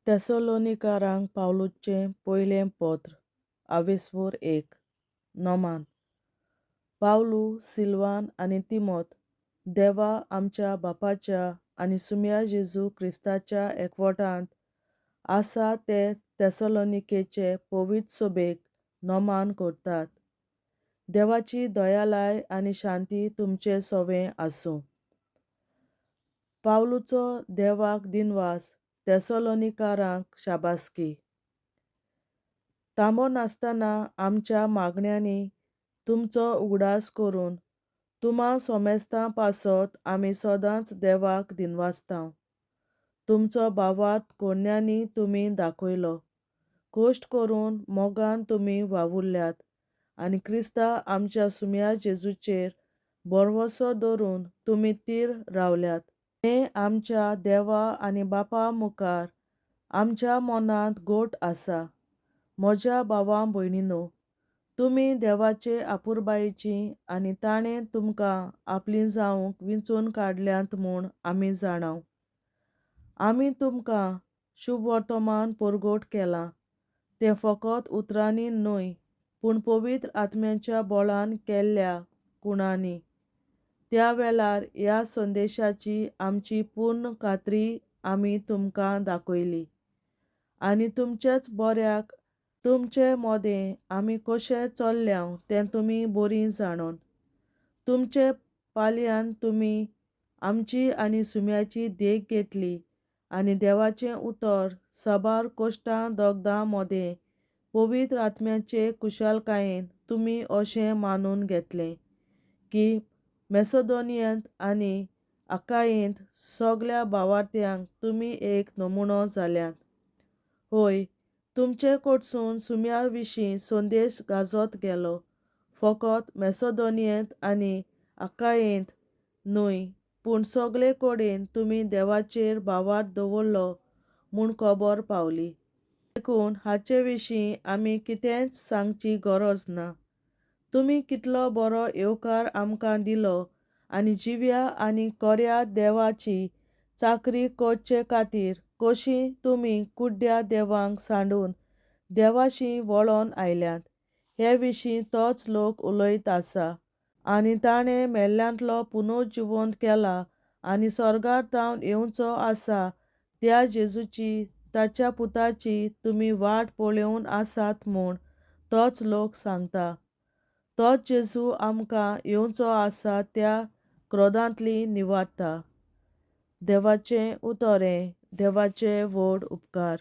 तेसलोनिकारांक पावलुचें पयलें पत्र आवेसवोर 1 नोमान पावलू सिल्वान आनी तिमोत देवा आमच्या बापाच्या आनी सुम्या जेजू क्रिस्ताच्या एकवटांत आसा ते तेसलोनिकेचे पवित्र सोबेक नोमान करतात. देवाची दयालाय आनी शांती तुमचे सोवें आसूं. पावलूचो देवाक दिनवास तेसलोनिकारांक शाबासकी. थांबो नासतना आमच्या मागण्यांनी तुमचो उगडास करून तुमां सोमेस्तां पासत आमी सदांच देवाक दिनवासतांव. तुमचो भावार्थ कोडण्यांनी तुमी दाखयलो. कश्ट करून मोगान तुमी वावुरल्यात आनी क्रिस्ता आमच्या सुम्या जेजूचेर भरवोसो दवरून तुमी थीर रावल्यात. हें आमच्या देवा आनी बापा मुखार आमच्या मनांत गोट आसा. म्हज्या भावां भयणींनो, तुमी देवाचे आपुरबायेचीं आनी ताणें तुमकां आपलीं जावंक विंचून काडल्यांत म्हूण आमी जाणाव. आमी तुमकां शुभ वर्तमान परगट केलां. तें फकत उतरांनी न्हय पूण पवित्र आत्म्याच्या बळान केल्ल्या कुणांनी. त्या वेळार ह्या संदेशाची आमची पूर्ण खात्री आमी तुमकां दाखयली. आनी तुमचेच बऱ्याक तुमचे मोदें आमी कशें चल्ल्याव तें तुमी बरीं जाणोन. तुमचे पालयान तुमी आमची आनी सुम्याची देख घेतली आनी देवाचें उतर साबार कश्टां दोगदां मोदें पवित्र आत्म्याचे कुशलकायेन तुमी अशें मानून घेतलें की मॅसेदोनियांत आनी अकायेंत सगल्या भावार्थ्यांक तुमी एक नमुनो जाल्यात. होय, तुमचे कडसून सुम्या विशीं संदेश गाजत गेलो. फकत मॅसेदोनियांत आनी अकायेंत न्हय पूण सगळे कडेन तुमी देवाचेर भावार्थ दवरलो म्हूण खबर पावली. देखून हाचे विशीं आमी कितेंच सांगची गरज ना. तुमी कितलो बरो येवकार आमकां दिलो आनी जिव्या आनी खऱ्या देवाची चाकरी करचे खातीर कशीं तुमी कुड्ड्या देवांक सांडून देवाशीं वळोन आयल्यात हे विशीं तोच लोक उलयत आसा. आनी ताणें मेल्ल्यांतलो पुनर्जिवंत केला आनी स्वर्गार जावन येवचो आसा त्या जेजूची ताच्या पुताची तुमी वाट पळोवन आसात म्हूण तोच लोक सांगता. तोच जेजू आमकां येवचो आसा त्या क्रोधांतली निवाडटा. देवाचें उतोरें. देवाचे व्हड उपकार.